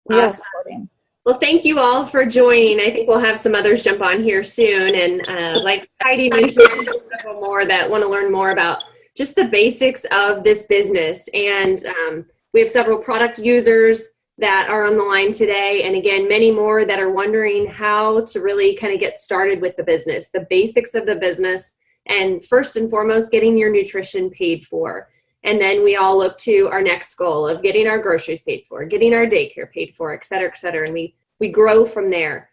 We are Awesome. recording. Well, thank you all for joining. I think we'll have some others jump on here soon. And like Heidi mentioned, there's several more that want to learn more about just the basics of this business. And we have several product users that are on the line today. And again, many more that are wondering how to really kind of get started with the business, the basics of the business, and first and foremost, getting your nutrition paid for. And then we all look to our next goal of getting our groceries paid for, getting our daycare paid for, et cetera, et cetera. And we grow from there.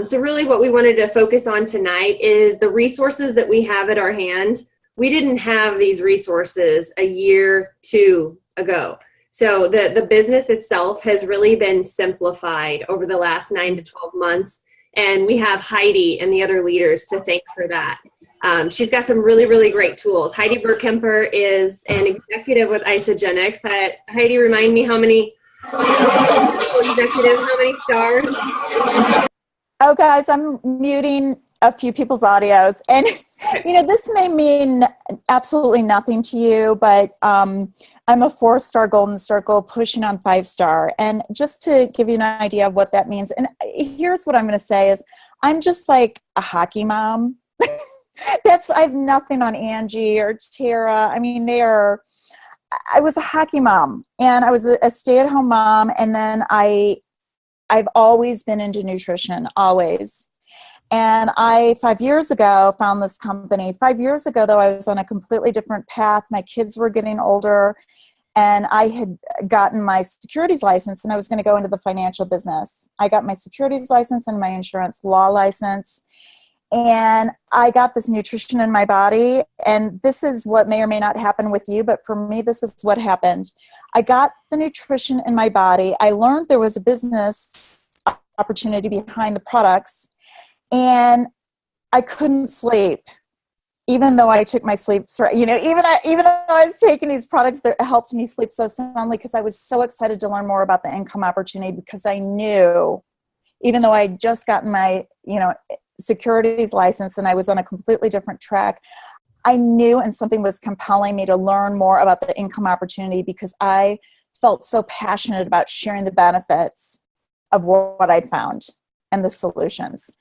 So really what we wanted to focus on tonight is the resources that we have at our hand. We didn't have these resources a year, two ago. So the business itself has really been simplified over the last 9 to 12 months. And we have Heidi and the other leaders to thank for that. She's got some really, really great tools. Heidi Burkemper is an executive with Isagenix. Heidi, remind me how many stars? Oh, guys, I'm muting a few people's audios. And, this may mean absolutely nothing to you, but I'm a 4-star Golden Circle pushing on 5-star. And just to give you an idea of what that means, and here's what I'm going to say is I'm just like a hockey mom. I have nothing on Angie or Tara. I mean, I was a hockey mom and I was a stay-at-home mom. And then I've always been into nutrition, always. And 5 years ago, found this company. 5 years ago, though, I was on a completely different path. My kids were getting older and I had gotten my securities license and I was going to go into the financial business. I got my securities license and my insurance law license. And I got this nutrition in my body, and this is what may or may not happen with you, but for me, this is what happened. I got the nutrition in my body. I learned there was a business opportunity behind the products, and I couldn't sleep, even though I took my sleep, even though I was taking these products that helped me sleep so soundly, because I was so excited to learn more about the income opportunity, because I knew, even though I had just gotten my, securities license and I was on a completely different track, I knew and something was compelling me to learn more about the income opportunity because I felt so passionate about sharing the benefits of what I'd found and the solutions.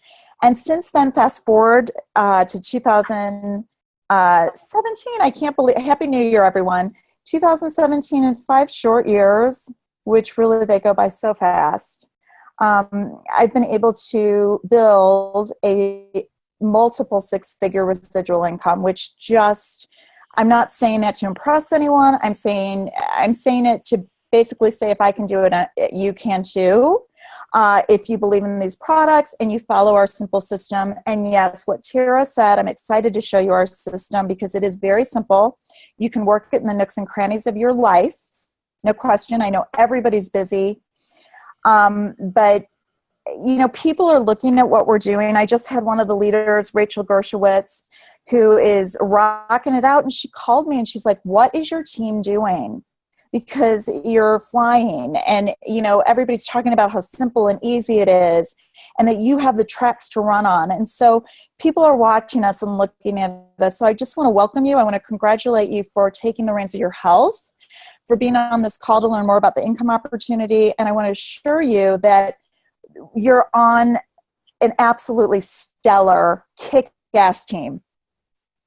And since then, fast forward to 2017, I can't believe, Happy New Year, everyone. 2017, in 5 short years, which really they go by so fast, I've been able to build a multiple 6-figure residual income, which I'm not saying that to impress anyone. I'm saying it to basically say, if I can do it, you can too. If you believe in these products and you follow our simple system. And yes, what Tara said, I'm excited to show you our system because it is very simple. You can work it in the nooks and crannies of your life. No question. I know everybody's busy. But people are looking at what we're doing. I just had one of the leaders, Rachel Gershowitz, who is rocking it out. And she called me and she's like, what is your team doing? Because you're flying and, everybody's talking about how simple and easy it is and that you have the tracks to run on. And so people are watching us and looking at us. So I just want to welcome you. I want to congratulate you for taking the reins of your health, for being on this call to learn more about the income opportunity. And I want to assure you that you're on an absolutely stellar kick-ass team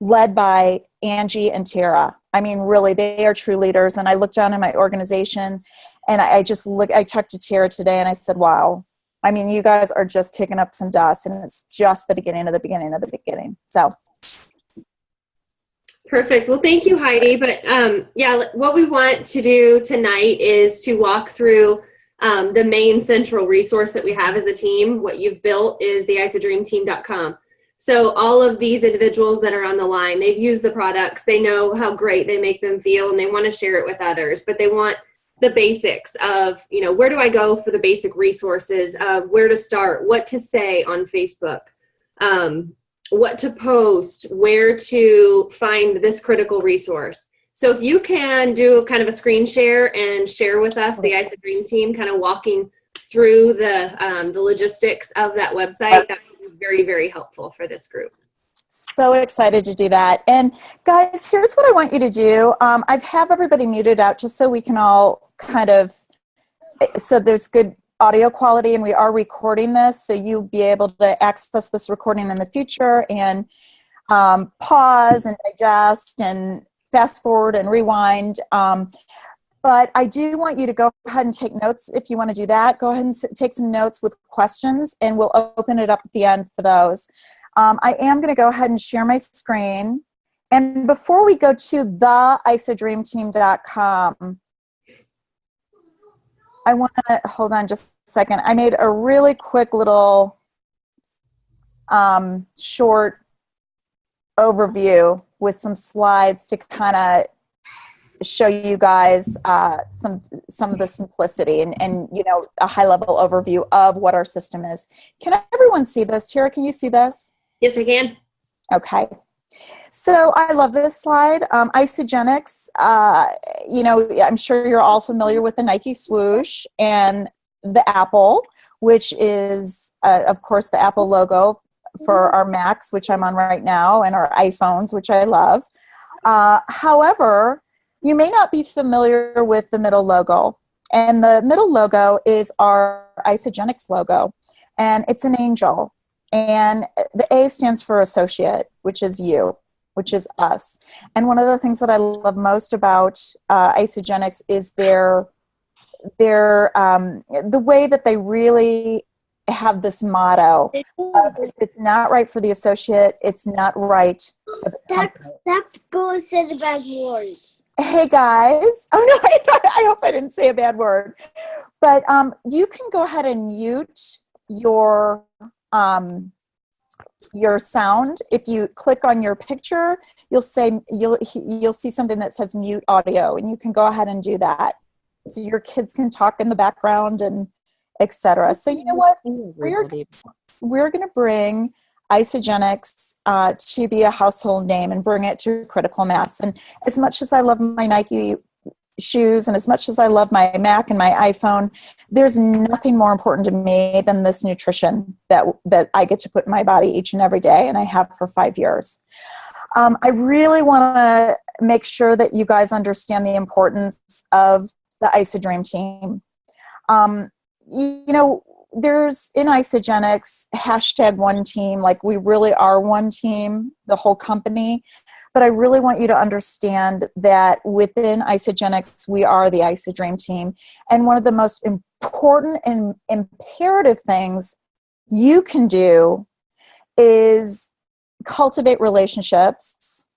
led by Angie and Tara. I mean, really, they are true leaders. And I looked down in my organization and I talked to Tara today and I said, wow, I mean, you guys are just kicking up some dust and it's just the beginning of the beginning of the beginning. So. Perfect. Well, thank you, Heidi. But what we want to do tonight is to walk through the main central resource that we have as a team. What you've built is the isadreamteam.com. So all of these individuals that are on the line, they've used the products, they know how great they make them feel, and they want to share it with others, but they want the basics of, where do I go for the basic resources of where to start, what to say on Facebook, what to post, where to find this critical resource. So if you can do kind of a screen share and share with us the Isa Dream team, kind of walking through the logistics of that website, that would be very, very helpful for this group. So excited to do that. And guys, here's what I want you to do. I've have everybody muted out just so we can all kind of so there's good audio quality, and we are recording this, so you'll be able to access this recording in the future and pause and digest and fast forward and rewind. But I do want you to go ahead and take notes if you want to do that. Go ahead and take some notes with questions, and we'll open it up at the end for those. I am going to go ahead and share my screen. And before we go to the isadreamteam.com, I want to, hold on just a second. I made a really quick little short overview with some slides to kind of show you guys some of the simplicity and you know, a high level overview of what our system is. Can everyone see this? Tara, can you see this? Yes, I can. Okay. So I love this slide. Isagenix, you know, I'm sure you're all familiar with the Nike swoosh and the Apple, which is, of course, the Apple logo for our Macs, which I'm on right now, and our iPhones, which I love. However, you may not be familiar with the middle logo. And the middle logo is our Isagenix logo. And it's an angel. And the A stands for associate, which is you, which is us. And one of the things that I love most about Isagenix is the way that they really have this motto. If it's not right for the associate, it's not right for the company. That girl said a bad word. Hey guys. Oh no, I hope I didn't say a bad word. But you can go ahead and mute your sound. If you click on your picture, you'll see something that says mute audio, and you can go ahead and do that. So your kids can talk in the background and etc. So you know what? We're going to bring Isagenix to be a household name and bring it to critical mass. And as much as I love my Nike shoes and as much as I love my Mac and my iPhone, there's nothing more important to me than this nutrition that I get to put in my body each and every day, and I have for 5 years. I really want to make sure that you guys understand the importance of the Isadream team. You know, there's in Isagenix #1team, like we really are one team, the whole company. But I really want you to understand that within Isagenix, we are the Isadream team. And one of the most important and imperative things you can do is cultivate relationships,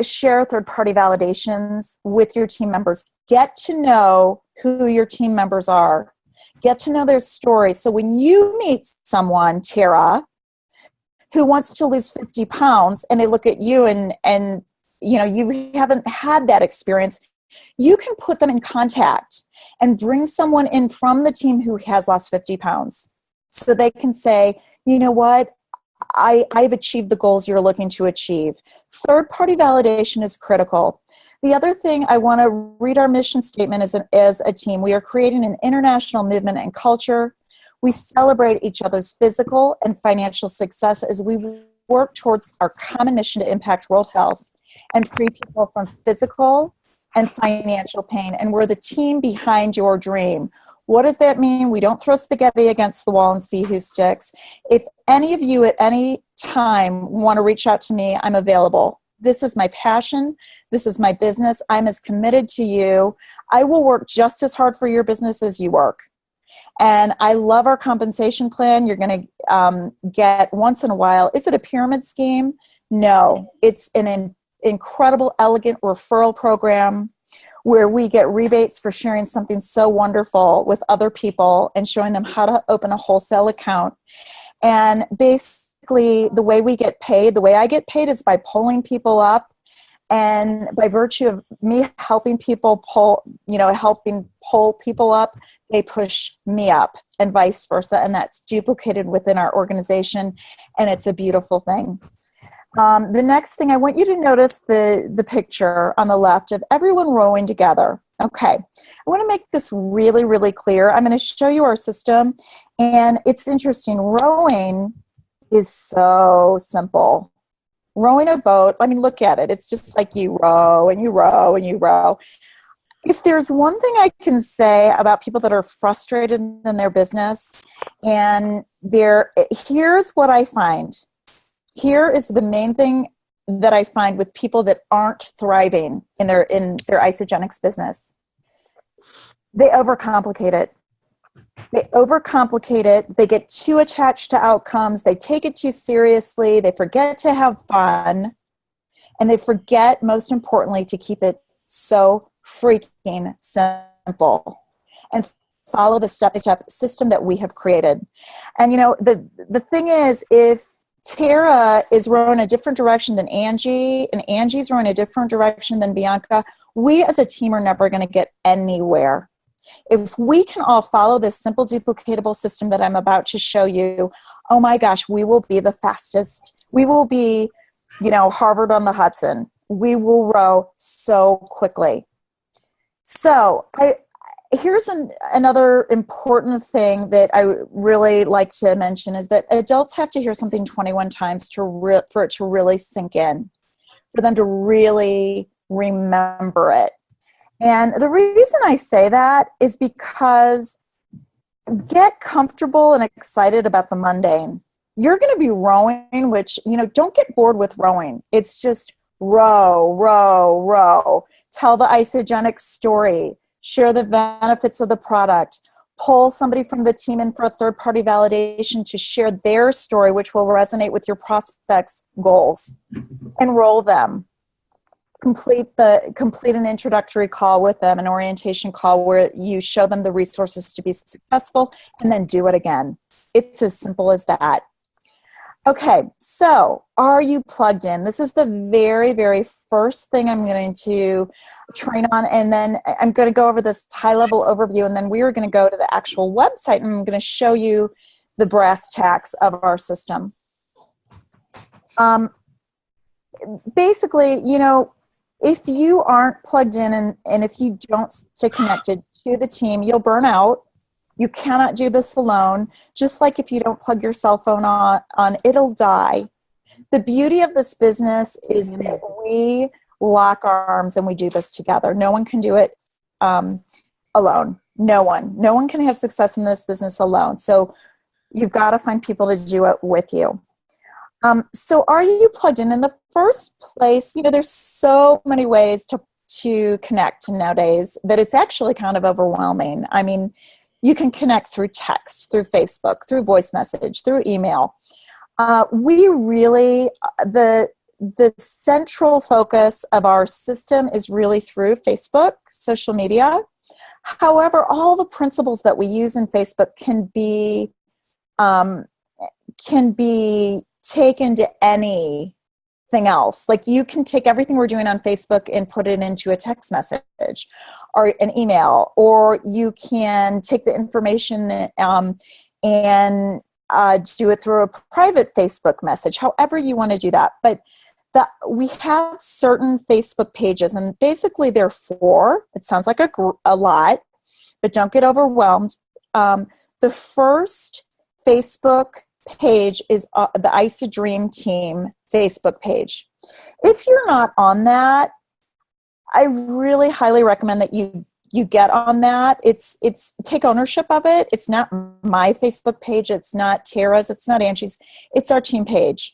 share third-party validations with your team members. Get to know who your team members are. Get to know their stories. So when you meet someone, Tara, who wants to lose 50 pounds, and they look at you and you know, you haven't had that experience, you can put them in contact and bring someone in from the team who has lost 50 pounds. So they can say, you know what, I've achieved the goals you're looking to achieve. Third-party validation is critical. The other thing, I want to read our mission statement as a team. We are creating an international movement and culture. We celebrate each other's physical and financial success as we work towards our common mission to impact world health and free people from physical and financial pain. And we're the team behind your dream. What does that mean? We don't throw spaghetti against the wall and see who sticks. If any of you at any time want to reach out to me, I'm available. This is my passion. This is my business. I'm as committed to you. I will work just as hard for your business as you work. And I love our compensation plan. You're going to get once in a while. Is it a pyramid scheme? No. It's an incredible, elegant referral program where we get rebates for sharing something so wonderful with other people and showing them how to open a wholesale account. And basically, the way we get paid, the way I get paid is by pulling people up. And by virtue of me helping people helping pull people up, they push me up and vice versa. And that's duplicated within our organization. And it's a beautiful thing. The next thing, I want you to notice the picture on the left of everyone rowing together. Okay. I want to make this really, really clear. I'm going to show you our system. And it's interesting. Rowing is so simple. Rowing a boat, I mean, look at it. It's just like you row and you row and you row. If there's one thing I can say about people that are frustrated in their business, and here's what I find. Here is the main thing that I find with people that aren't thriving in their Isagenix business. They overcomplicate it. They get too attached to outcomes. They take it too seriously. They forget to have fun. And they forget, most importantly, to keep it so freaking simple and follow the step-by-step system that we have created. And the thing is, if Tara is rowing a different direction than Angie, and Angie's rowing a different direction than Bianca, we as a team are never going to get anywhere. If we can all follow this simple, duplicatable system that I'm about to show you, oh my gosh, we will be the fastest. We will be, Harvard on the Hudson. We will row so quickly. So here's another important thing that I really like to mention is that adults have to hear something 21 times for it to really sink in, for them to really remember it. And the reason I say that is because get comfortable and excited about the mundane. You're going to be rowing, which, don't get bored with rowing. It's just row, row, row. Tell the Isagenix story. Share the benefits of the product. Pull somebody from the team in for a third-party validation to share their story, which will resonate with your prospects' goals. Enroll them. Complete an introductory call with them, an orientation call where you show them the resources to be successful, and then do it again. It's as simple as that. Okay, so are you plugged in? This is the very, very first thing I'm going to train on, and then I'm going to go over this high-level overview, and then we are going to go to the actual website, and I'm going to show you the brass tacks of our system. Basically, if you aren't plugged in and if you don't stay connected to the team, you'll burn out. You cannot do this alone. Just like if you don't plug your cell phone on, it'll die. The beauty of this business is that we lock arms and we do this together. No one can do it alone. No one can have success in this business alone. So you've got to find people to do it with you. So are you plugged in? In the first place, there's so many ways to connect nowadays that it's actually kind of overwhelming. I mean, you can connect through text, through Facebook, through voice message, through email. We really, the central focus of our system is really through Facebook, social media. However, all the principles that we use in Facebook can be taken to anything else. Like you can take everything we're doing on Facebook and put it into a text message or an email, or you can take the information and do it through a private Facebook message, however you want to do that. But we have certain Facebook pages, and basically there are 4. It sounds like a lot, but don't get overwhelmed. The first Facebook page is the Isadream Team Facebook page. If you're not on that, I really highly recommend that you get on that. It's take ownership of it. It's not my Facebook page. It's not Tara's. It's not Angie's. It's our team page.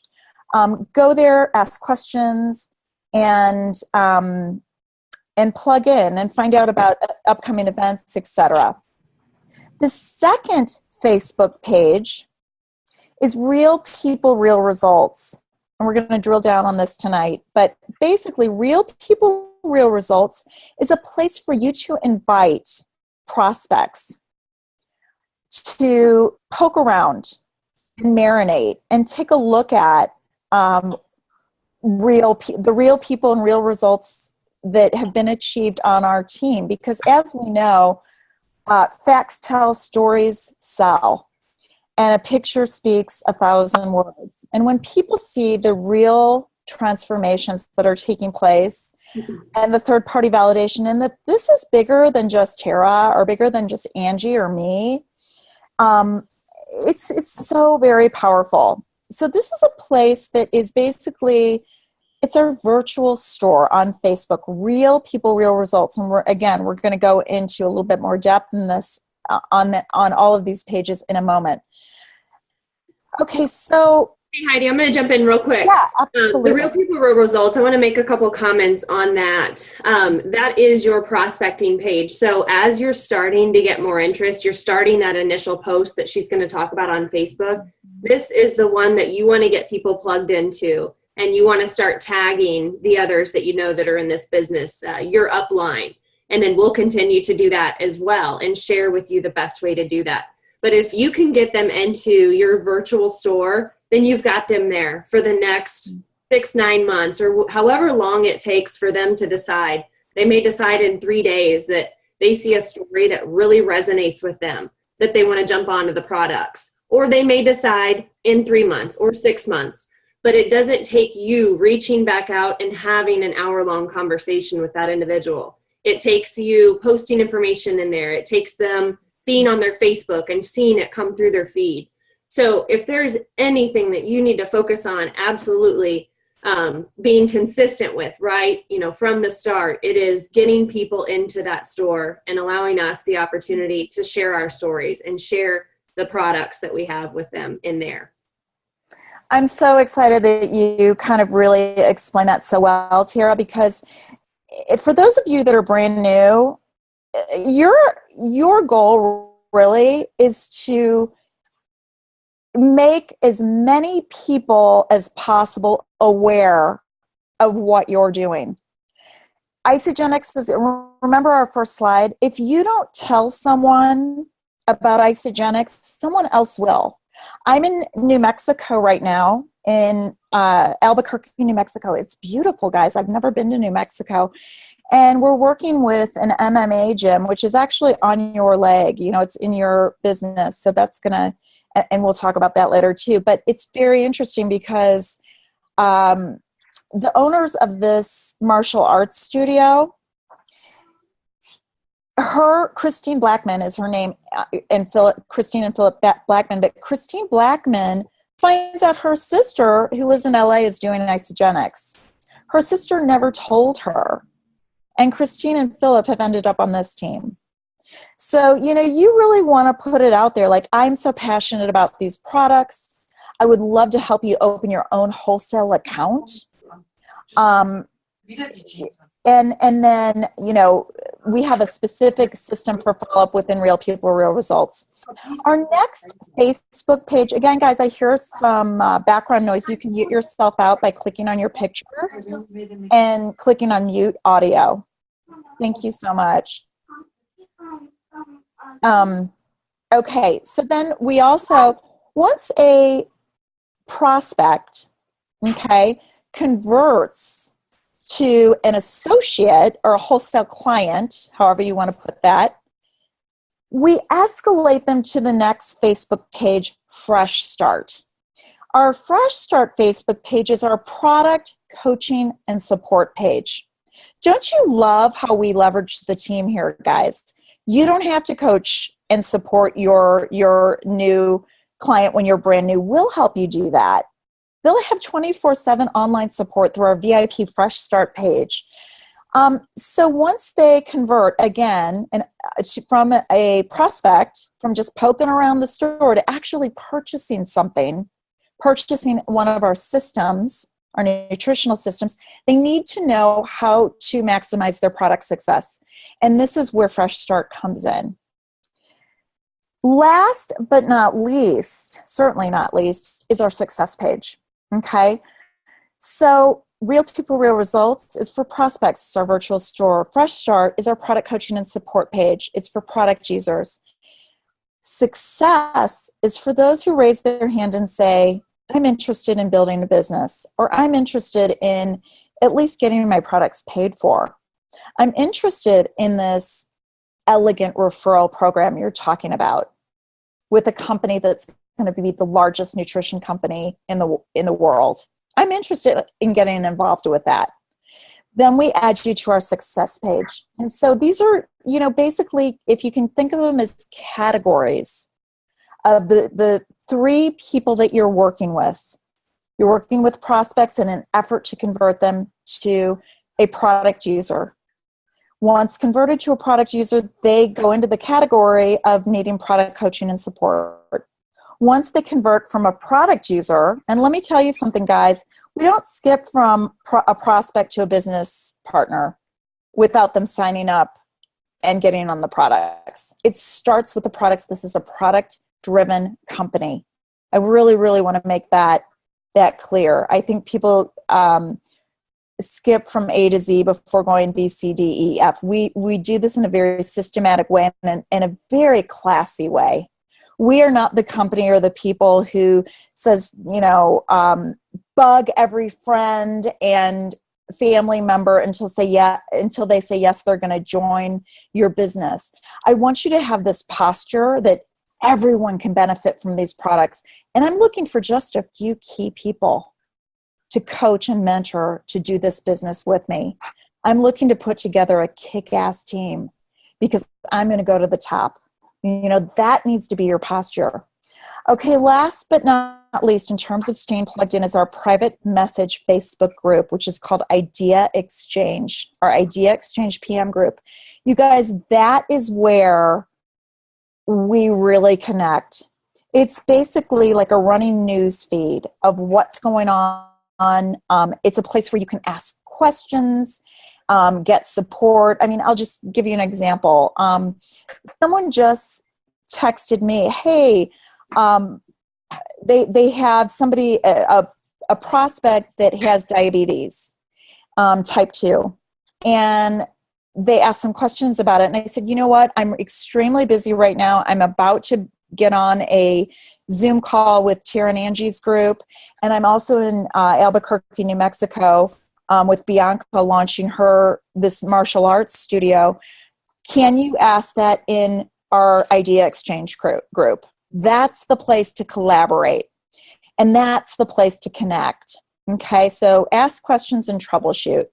Go there, ask questions, and plug in and find out about upcoming events, etc. The second Facebook page is Real People, Real Results. And we're going to drill down on this tonight. But basically, Real People, Real Results is a place for you to invite prospects to poke around and marinate and take a look at the real people and real results that have been achieved on our team. Because as we know, facts tell, stories sell. And a picture speaks 1,000 words. And when people see the real transformations that are taking place and the third-party validation, and that this is bigger than just Tara or bigger than just Angie or me, it's so very powerful. So this is a place that is basically It's our virtual store on Facebook, Real People, Real Results. And we're going to go into a little bit more depth in this on all of these pages in a moment. Okay, so hey Heidi, I'm going to jump in real quick. yeah, absolutely. The Real People, Real Results, I want to make a couple comments on that. That is your prospecting page. So as you're starting to get more interest, you're starting that initial post that she's going to talk about on Facebook. This is the one that you want to get people plugged into, and you want to start tagging the others that you know that are in this business, your upline. And then we'll continue to do that as well and share with you the best way to do that. But if you can get them into your virtual store, then you've got them there for the next 6-9 months, or however long it takes for them to decide. They may decide in 3 days that they see a story that really resonates with them, that they want to jump onto the products. Or they may decide in 3 months or 6 months. But it doesn't take you reaching back out and having an hour-long conversation with that individual. It takes you posting information in there. It takes them being on their Facebook and seeing it come through their feed. So if there's anything that you need to focus on, absolutely being consistent with, right? You know, from the start, it is getting people into that store and allowing us the opportunity to share our stories and share the products that we have with them in there. I'm so excited that you kind of really explain that so well, Tara, because for those of you that are brand new, your goal really is to make as many people as possible aware of what you're doing. Isagenix is, remember our first slide, if you don't tell someone about Isagenix, someone else will. I'm in New Mexico right now, in Albuquerque, New Mexico. It's beautiful, guys. I've never been to New Mexico. And we're working with an MMA gym, which is actually on your leg. You know, it's in your business. So that's going to, and we'll talk about that later too. But it's very interesting because the owners of this martial arts studio, Christine Blackman is her name, and Christine and Philip Blackman. But Christine Blackman finds out her sister, who lives in LA, is doing Isagenix. Her sister never told her. And Christine and Philip have ended up on this team. So, you know, you really want to put it out there. Like, I'm so passionate about these products. I would love to help you open your own wholesale account. And then, you know, we have a specific system for follow-up within Real People, Real Results. Our next Facebook page, again, guys, I hear some background noise. You can mute yourself out by clicking on your picture and clicking on mute audio. Thank you so much. Okay, so then we also, once a prospect, okay, converts to an associate or a wholesale client, however you want to put that, we escalate them to the next Facebook page, Fresh Start. Our Fresh Start Facebook page is our product, coaching, and support page. Don't you love how we leverage the team here, guys? You don't have to coach and support your new client when you're brand new. We'll help you do that. They'll have 24/7 online support through our VIP Fresh Start page. So once they convert, again, from a prospect, from just poking around the store to actually purchasing something, purchasing one of our systems, our nutritional systems, they need to know how to maximize their product success. And this is where Fresh Start comes in. Last but not least, certainly not least, is our success page. Okay, so Real People, Real Results is for prospects. It's our virtual store. Fresh Start is our product coaching and support page. It's for product users. Success is for those who raise their hand and say, I'm interested in building a business, or I'm interested in at least getting my products paid for. I'm interested in this elegant referral program you're talking about with a company that's going to be the largest nutrition company in the world. I'm interested in getting involved with that. Then we add you to our success page. And so these are, you know, basically, if you can think of them as categories of the three people that you're working with. You're working with prospects in an effort to convert them to a product user. Once converted to a product user, they go into the category of needing product coaching and support. Once they convert from a product user, and let me tell you something, guys, we don't skip from a prospect to a business partner without them signing up and getting on the products. It starts with the products. This is a product-driven company. I really, really want to make that clear. I think people skip from A to Z before going B, C, D, E, F. We do this in a very systematic way and in a very classy way. We are not the company or the people who says, bug every friend and family member until they say yes, they're going to join your business. I want you to have this posture that everyone can benefit from these products. And I'm looking for just a few key people to coach and mentor to do this business with me. I'm looking to put together a kick-ass team because I'm going to go to the top. That needs to be your posture. Okay, last but not least, in terms of staying plugged in, is our private message Facebook group, which is called Idea Exchange, our Idea Exchange PM group. You guys, that is where we really connect. It's basically like a running news feed of what's going on. It's a place where you can ask questions, get support. I mean, I'll just give you an example. Someone just texted me, hey, they have somebody, a prospect that has diabetes, type 2, and they asked some questions about it. And I said, you know what? I'm extremely busy right now. I'm about to get on a Zoom call with Tara and Angie's group. And I'm also in Albuquerque, New Mexico, with Bianca launching this martial arts studio. Can you ask that in our Idea Exchange group? That's the place to collaborate. And that's the place to connect. Okay, so ask questions and troubleshoot.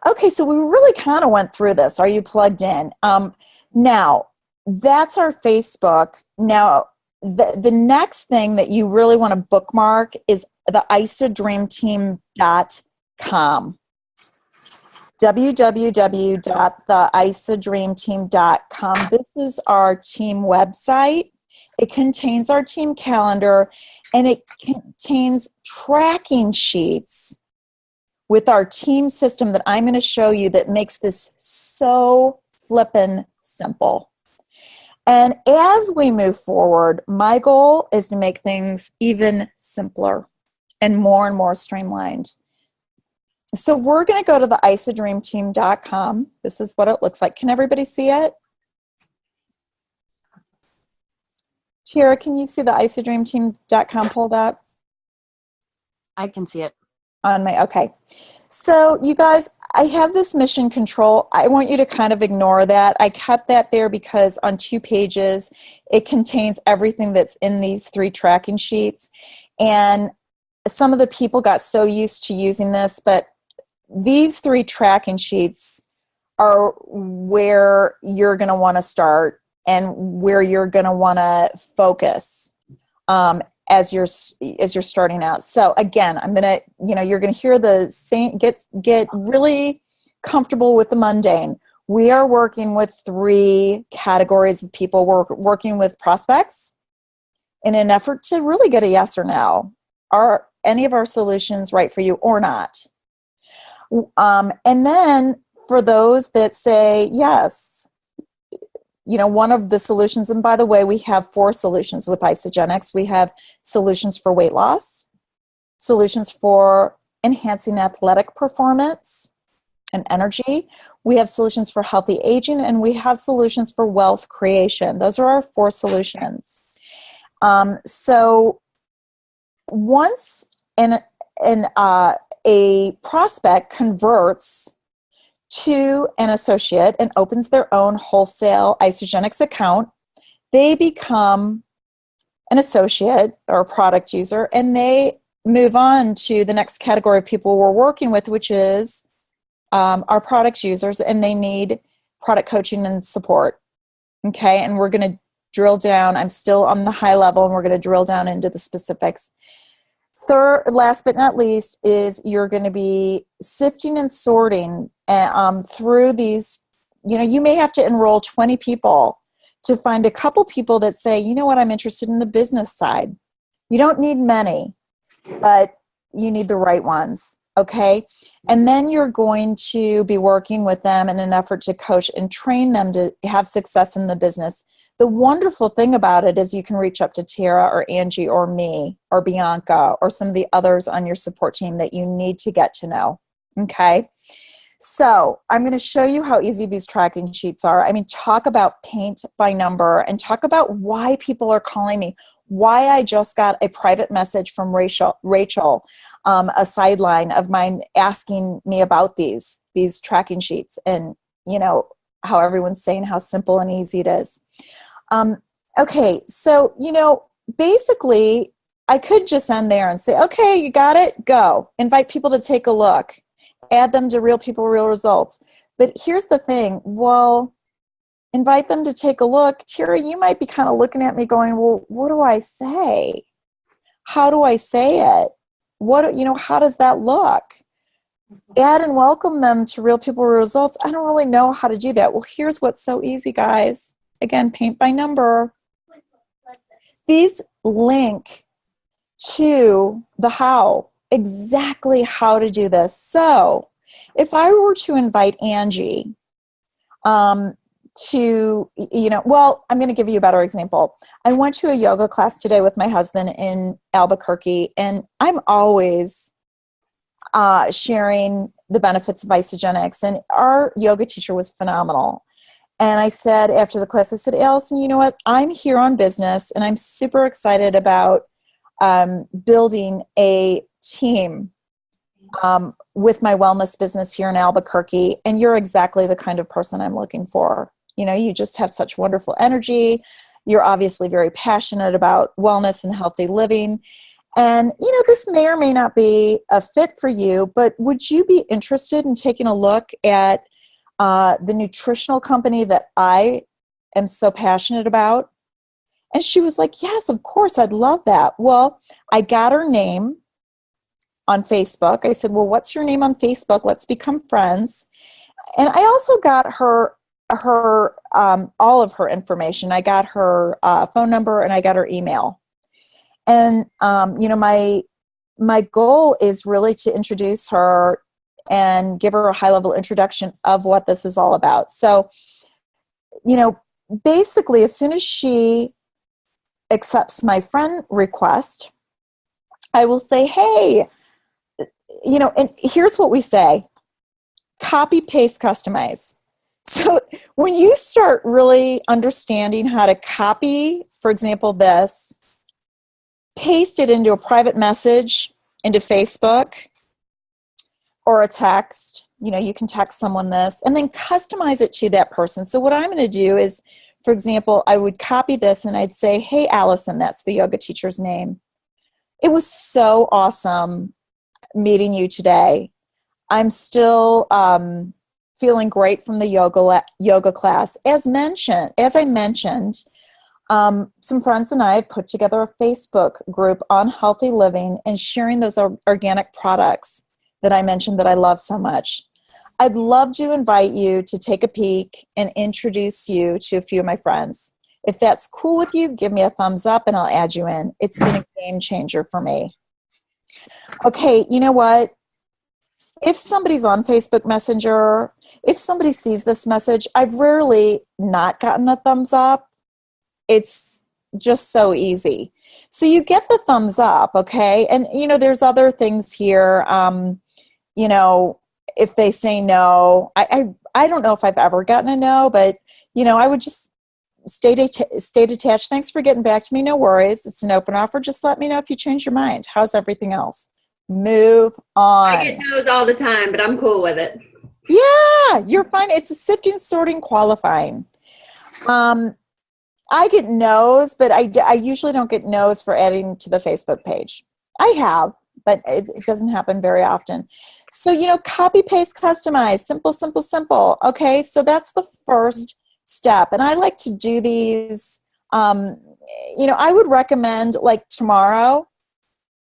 Okay, so we really kind of went through this. Are you plugged in? Now, that's our Facebook. Now, the next thing that you really want to bookmark is the isadreamteam.com. www.theisadreamteam.com. This is our team website. It contains our team calendar, and it contains tracking sheets with our team system that I'm going to show you that makes this so flippin' simple. And as we move forward, my goal is to make things even simpler and more streamlined. So we're going to go to the isadreamteam.com. This is what it looks like. Can everybody see it? Tara, can you see the isadreamteam.com pulled up? I can see it. Okay. So you guys, I have this mission control. I want you to kind of ignore that. I kept that there because on 2 pages, it contains everything that's in these 3 tracking sheets. And some of the people got so used to using this, but these 3 tracking sheets are where you're going to want to start and where you're going to want to focus as you're starting out. So again, I'm gonna, you're gonna hear the same. Get really comfortable with the mundane. We are working with 3 categories of people. We're working with prospects in an effort to really get a yes or no. Are any of our solutions right for you or not? And then for those that say yes, one of the solutions, and by the way, we have 4 solutions with Isagenix. We have solutions for weight loss, solutions for enhancing athletic performance and energy. We have solutions for healthy aging, and we have solutions for wealth creation. Those are our 4 solutions. So once a prospect converts to an associate and opens their own wholesale Isagenix account, they become an associate or a product user, and they move on to the next category of people we're working with, which is our product users, and they need product coaching and support. Okay, and we're going to drill down. I'm still on the high level, and we're going to drill down into the specifics. Third, last but not least, is you're going to be sifting and sorting through these. You may have to enroll 20 people to find a couple people that say, you know what, I'm interested in the business side. You don't need many, but you need the right ones, okay? And then you're going to be working with them in an effort to coach and train them to have success in the business. The wonderful thing about it is you can reach up to Tara or Angie or me or Bianca or some of the others on your support team that you need to get to know, okay? So I'm going to show you how easy these tracking sheets are. I mean, talk about paint by number and talk about why people are calling me, why I just got a private message from Rachel, a sideline of mine asking me about these tracking sheets, and how everyone's saying how simple and easy it is. Okay, so basically I could just end there and say, okay, you got it, go. Invite people to take a look. Add them to Real People, Real Results. But here's the thing. Well, invite them to take a look. Tara, you might be kind of looking at me going, well, what do I say? How do I say it? How does that look? Add and welcome them to Real People, Real Results. I don't really know how to do that. Well, here's what's so easy, guys. Again, paint by number. These link to the how. Exactly how to do this. So if I were to invite Angie I'm going to give you a better example. I went to a yoga class today with my husband in Albuquerque, and I'm always sharing the benefits of Isagenix, and our yoga teacher was phenomenal. And I said after the class, I said, Allison, you know what? I'm here on business, and I'm super excited about building a team with my wellness business here in Albuquerque, and you're exactly the kind of person I'm looking for. You just have such wonderful energy. You're obviously very passionate about wellness and healthy living. And, this may or may not be a fit for you, but would you be interested in taking a look at the nutritional company that I am so passionate about? And she was like, yes, of course, I'd love that. Well, I got her name on Facebook. I said, well, what's your name on Facebook? Let's become friends. And I also got her all of her information. I got her phone number and I got her email. And my goal is really to introduce her and give her a high-level introduction of what this is all about. So, basically, as soon as she accepts my friend request, I will say, hey, and here's what we say: copy, paste, customize. So when you start really understanding how to copy, for example, this, paste it into a private message into Facebook or a text, you can text someone this, and then customize it to that person. So what I'm going to do is, for example, I would copy this and I'd say, hey, Allison, that's the yoga teacher's name. It was so awesome meeting you today. I'm still feeling great from the yoga class. As I mentioned, some friends and I have put together a Facebook group on healthy living and sharing those organic products that I mentioned that I love so much. I'd love to invite you to take a peek and introduce you to a few of my friends. If that's cool with you, give me a thumbs up and I'll add you in. It's been a game changer for me. Okay, you know what? If somebody's on Facebook Messenger, if somebody sees this message, I've rarely not gotten a thumbs up. It's just so easy. So you get the thumbs up, okay? And, there's other things here. If they say no, I don't know if I've ever gotten a no, but, I would just stay detached. Thanks for getting back to me. No worries. It's an open offer. Just let me know if you change your mind. How's everything else? Move on. I get no's all the time, but I'm cool with it. Yeah, you're fine. It's a sifting, sorting, qualifying. I get no's, but I usually don't get no's for adding to the Facebook page. I have, but it doesn't happen very often. So, copy, paste, customize, simple, simple, simple. Okay, so that's the first step. And I like to do these, I would recommend like tomorrow,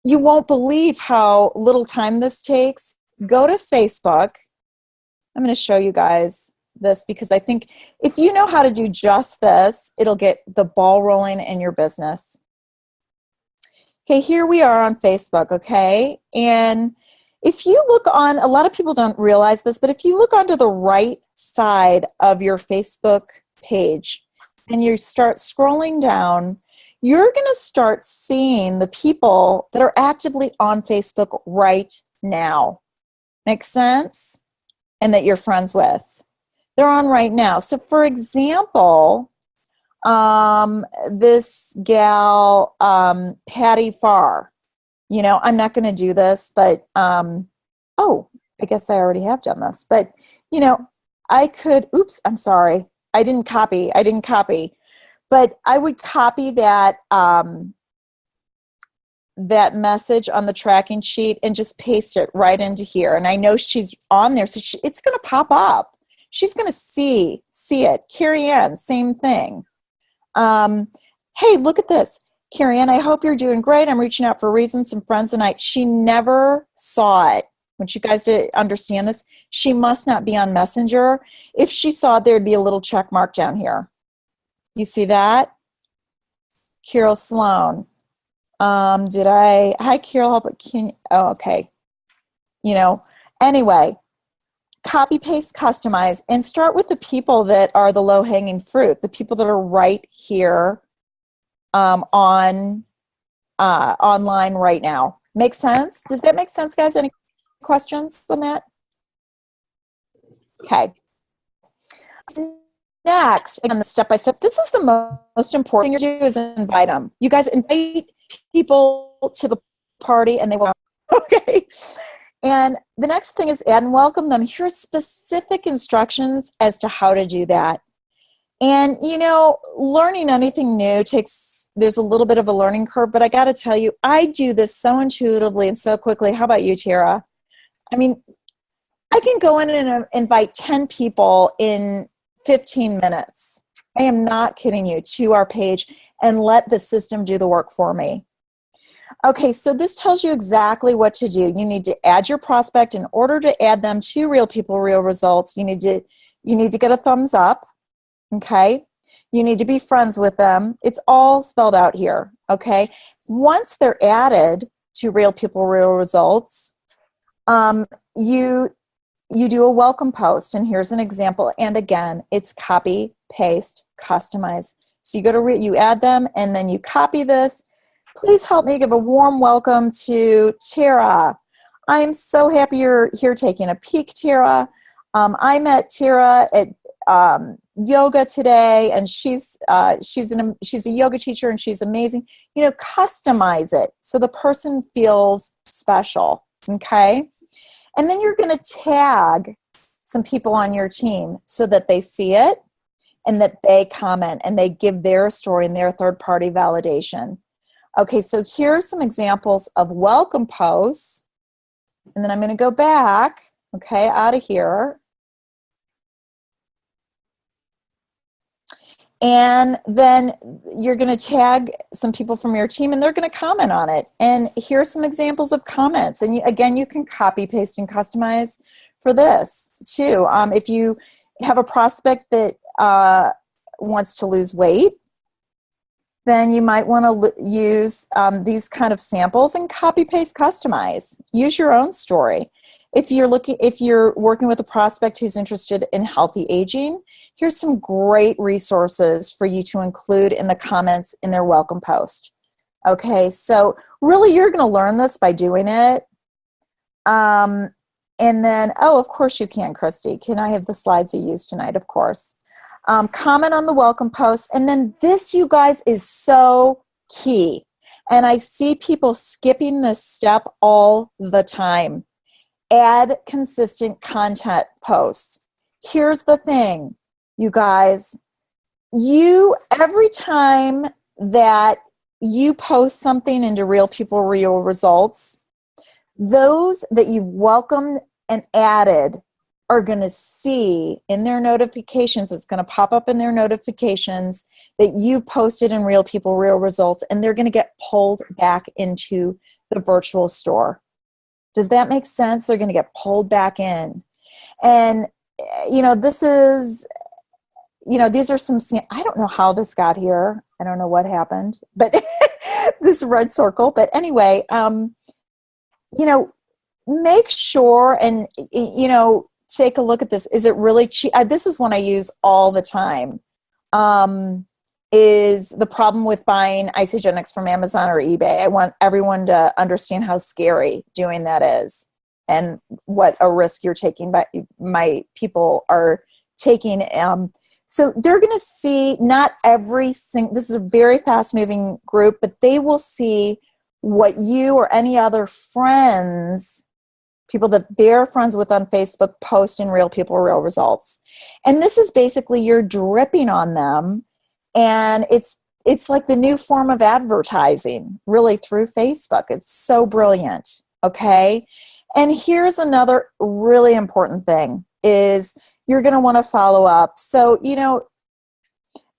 you won't believe how little time this takes. Go to Facebook. I'm going to show you guys this because I think if you know how to do just this, it'll get the ball rolling in your business. Okay, here we are on Facebook, okay? And if you look on, a lot of people don't realize this, but if you look onto the right side of your Facebook page and you start scrolling down, you're going to start seeing the people that are actively on Facebook right now. Make sense? And that you're friends with. They're on right now. So for example, this gal, Patty Farr, you know, I'm not going to do this, but, oh, I guess I already have done this, but, you know, I could, oops, I'm sorry. I didn't copy, but I would copy that, that message on the tracking sheet and just paste it right into here. And I know she's on there, so it's going to pop up. She's going to see it. Carrie Ann, same thing. Hey, look at this. Carrie Ann, I hope you're doing great. I'm reaching out for reasons. Some friends tonight. She never saw it. I want you guys to understand this. She must not be on Messenger. If she saw it, there'd be a little check mark down here. You see that? Carol Sloan. Hi Carol, oh, okay. You know, anyway, copy, paste, customize, and start with the people that are the low-hanging fruit, the people that are right here online right now. Make sense? Does that make sense, guys? Any questions on that? Okay. Next, again, step by step, this is the most important thing you do is invite them. You guys invite people to the party and they will, okay. And the next thing is add and welcome them. Here's specific instructions as to how to do that. And, you know, learning anything new there's a little bit of a learning curve, but I got to tell you, I do this so intuitively and so quickly. How about you, Tara? I mean, I can go in and invite 10 people in 15 minutes. I am not kidding you, to our page and let the system do the work for me. Okay, so this tells you exactly what to do. You need to add your prospect. In order to add them to Real People, Real Results, you need to get a thumbs up, okay? You need to be friends with them. It's all spelled out here, okay? Once they're added to Real People, Real Results, you do a welcome post, and here's an example. And again, it's copy, paste, customize. So you go to you add them, and then you copy this. Please help me give a warm welcome to Tara. I am so happy you're here taking a peek, Tara. I met Tara at yoga today, and she's a yoga teacher, and she's amazing. You know, customize it so the person feels special. Okay. And then you're going to tag some people on your team so that they see it and that they comment and they give their story and their third-party validation. Okay, so here's some examples of welcome posts. And then I'm going to go back, okay, out of here. And then you're going to tag some people from your team and they're going to comment on it. And here's some examples of comments. And again, you can copy, paste, and customize for this too. If you have a prospect that wants to lose weight, then you might want to use these kind of samples and copy, paste, customize. Use your own story. If you're working with a prospect who's interested in healthy aging, here's some great resources for you to include in the comments in their welcome post. Okay, so really you're going to learn this by doing it. And then, oh, of course you can, Christy. Can I have the slides you used tonight? Of course. Comment on the welcome post. And then this, you guys, is so key. And I see people skipping this step all the time. Add consistent content posts. Here's the thing, you guys. Every time that you post something into Real People, Real Results, those that you've welcomed and added are going to see in their notifications, it's going to pop up in their notifications that you've posted in Real People, Real Results, and they're going to get pulled back into the virtual store. Does that make sense? They're going to get pulled back in. And, this is, these are some, I don't know how this got here. I don't know what happened, but this red circle. But anyway, make sure and, take a look at this. Is it really cheap? This is one I use all the time. Is the problem with buying Isagenix from Amazon or eBay. I want everyone to understand how scary doing that is and what a risk you're taking, but my people are taking. So they're going to see not every single, this is a very fast moving group, but they will see what you or any other friends, people that they're friends with on Facebook, post in Real People, Real Results. And this is basically you're dripping on them. And it's like the new form of advertising, really, through Facebook. It's so brilliant, okay? And here's another really important thing is you're going to want to follow up. So,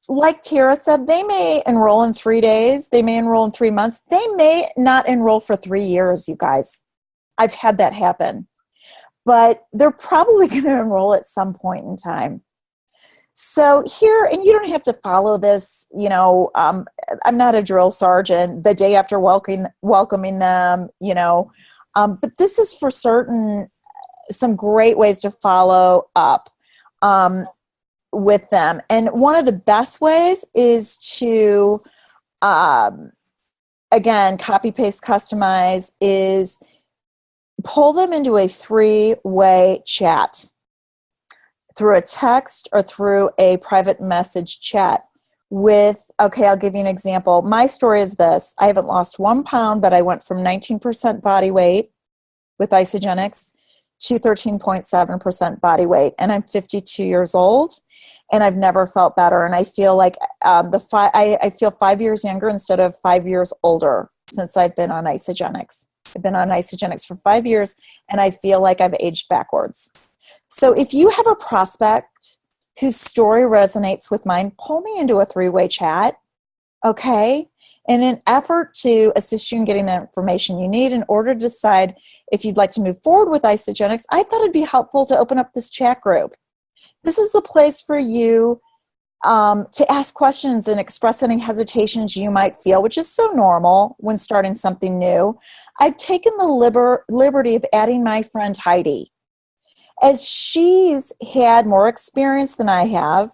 like Tara said, they may enroll in 3 days. They may enroll in 3 months. They may not enroll for 3 years, you guys. I've had that happen. But they're probably going to enroll at some point in time. So here, and you don't have to follow this, I'm not a drill sergeant, the day after welcoming them, but this is for certain, some great ways to follow up with them. And one of the best ways is to, again, copy, paste, customize, is pull them into a 3-way chat, through a text or through a private message chat with, okay, I'll give you an example. My story is this. I haven't lost 1 pound, but I went from 19% body weight with Isagenix to 13.7% body weight. And I'm 52 years old and I've never felt better. And I feel like I feel 5 years younger instead of 5 years older since I've been on Isagenix. I've been on Isagenix for 5 years and I feel like I've aged backwards. So if you have a prospect whose story resonates with mine, pull me into a 3-way chat, okay? In an effort to assist you in getting the information you need in order to decide if you'd like to move forward with Isagenix, I thought it'd be helpful to open up this chat group. This is a place for you to ask questions and express any hesitations you might feel, which is so normal when starting something new. I've taken the liberty of adding my friend Heidi, as she's had more experience than I have.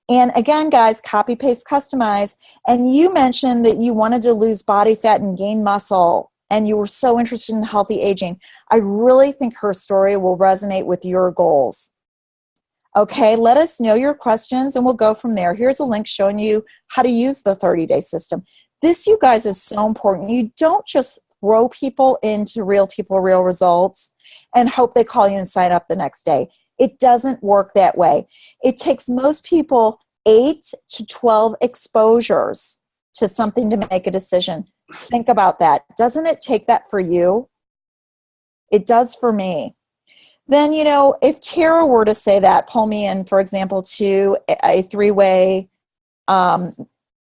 And again, guys, copy, paste, customize. And you mentioned that you wanted to lose body fat and gain muscle, and you were so interested in healthy aging. I really think her story will resonate with your goals. Okay, let us know your questions and we'll go from there. Here's a link showing you how to use the 30-day system. This, you guys, is so important. You don't just throw people into Real People, Real Results and hope they call you and sign up the next day. It doesn't work that way. It takes most people 8 to 12 exposures to something to make a decision. Think about that. Doesn't it take that for you? It does for me. Then, if Tara were to say that, pull me in, for example, to a 3-way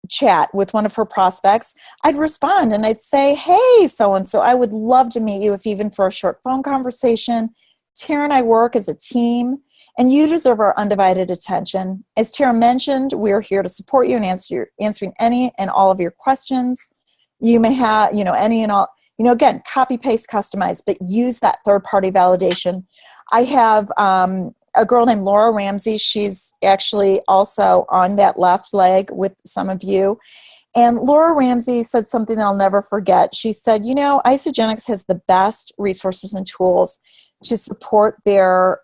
chat with one of her prospects, I'd respond and I'd say, hey, so-and-so, I would love to meet you if even for a short phone conversation. Tara and I work as a team and you deserve our undivided attention. As Tara mentioned, we're here to support you and answering any and all of your questions. You may have, any and all, again, copy, paste, customize, but use that third-party validation. I have a girl named Laura Ramsey. She's actually also on that left leg with some of you. And Laura Ramsey said something that I'll never forget. She said, Isagenix has the best resources and tools to support their